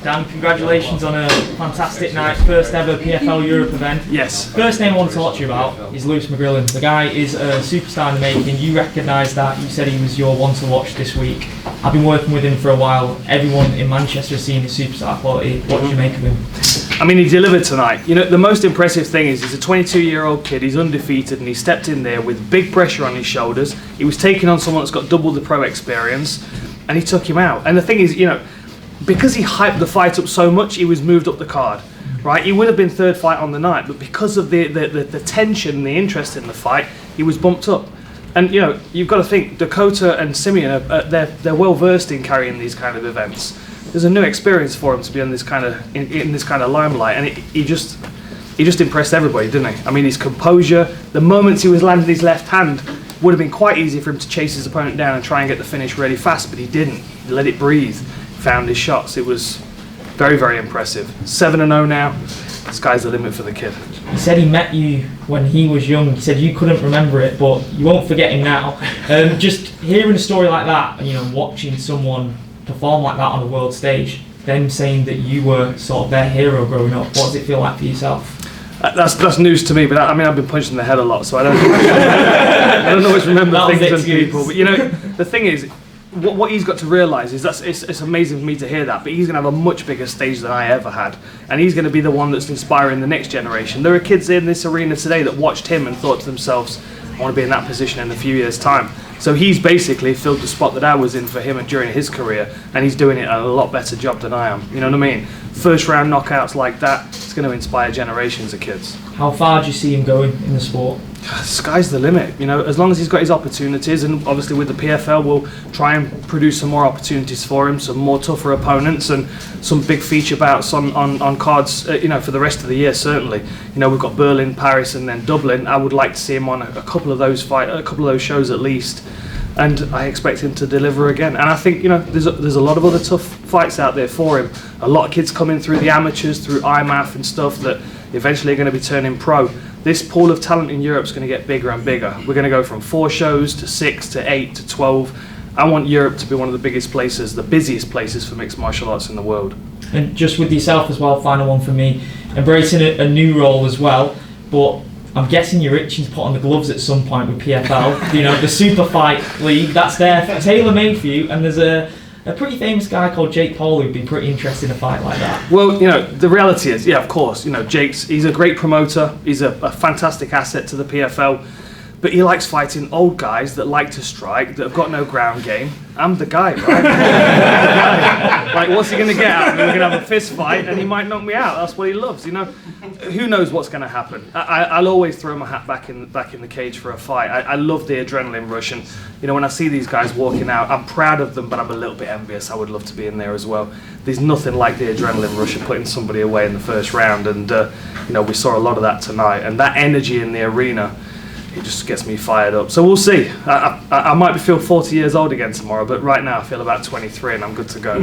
Dan, congratulations on a fantastic night, first ever PFL Europe event. Yes. First name I want to talk to you about is Lewis McGrillen. The guy is a superstar in the making. You recognise that. You said he was your one to watch this week. I've been working with him for a while. Everyone in Manchester has seen his superstar quality. What do you make of him? I mean, he delivered tonight. You know, the most impressive thing is he's a 22-year-old kid, he's undefeated, and he stepped in there with big pressure on his shoulders. He was taking on someone that's got double the pro experience, and he took him out. And the thing is, you know, because he hyped the fight up so much, he was moved up the card, right? He would have been third fight on the night, but because of the tension and the interest in the fight, he was bumped up. And you know, you've got to think, Dakota and Simeon, they're well versed in carrying these kind of events. There's a new experience for him to be in this kind of in this kind of limelight, and he just impressed everybody, didn't he? I mean, his composure, the moments he was landing his left hand, would have been quite easy for him to chase his opponent down and try and get the finish really fast, but he didn't. He let it breathe, found his shots. It was very, very impressive. 7-0 now. The sky's the limit for the kid. He said he met you when he was young. He said you couldn't remember it, but you won't forget him now. Just hearing a story like that, and you know, watching someone perform like that on a world stage, them saying that you were sort of their hero growing up, what does it feel like for yourself? That's news to me, but I mean, I've been punched in the head a lot, so I don't always remember things and people. But you know, the thing is, what he's got to realise is it's amazing for me to hear that, but he's going to have a much bigger stage than I ever had, and he's going to be the one that's inspiring the next generation. There are kids in this arena today that watched him and thought to themselves, I want to be in that position in a few years' time. So he's basically filled the spot that I was in for him during his career, and he's doing it a lot better job than I am. You know what I mean? First round knockouts like that, it's going to inspire generations of kids. How far do you see him going in the sport? Sky's the limit, you know, as long as he's got his opportunities, and obviously with the PFL we'll try and produce some more opportunities for him, some more tougher opponents and some big feature bouts on cards, you know, for the rest of the year certainly. You know, we've got Berlin, Paris and then Dublin. I would like to see him on a couple of those shows at least, and I expect him to deliver again. And I think, you know, there's a lot of other tough fights out there for him. A lot of kids coming through the amateurs, through IMAF and stuff that eventually are going to be turning pro. This pool of talent in Europe is going to get bigger and bigger. We're going to go from 4 shows to 6 to 8 to 12. I want Europe to be one of the biggest places, the busiest places for mixed martial arts in the world. And just with yourself as well, final one for me, embracing a new role as well, but I'm guessing you're itching to put on the gloves at some point with PFL. You know, the Superfight League, that's there, tailor-made for you, and there's a pretty famous guy called Jake Paul who'd be pretty interested in a fight like that. Well, you know, the reality is, yeah, of course, you know, he's a great promoter, he's a fantastic asset to the PFL, but he likes fighting old guys that like to strike, that have got no ground game. I'm the guy, right? Like, what's he going to get out of me? We're going to have a fist fight and he might knock me out. That's what he loves, you know. Who knows what's going to happen? I'll always throw my hat back in the cage for a fight. I love the adrenaline rush, and you know, when I see these guys walking out, I'm proud of them, but I'm a little bit envious. I would love to be in there as well. There's nothing like the adrenaline rush of putting somebody away in the first round, and you know, we saw a lot of that tonight, and that energy in the arena, it just gets me fired up. So we'll see. I might feel 40 years old again tomorrow, but right now I feel about 23 and I'm good to go.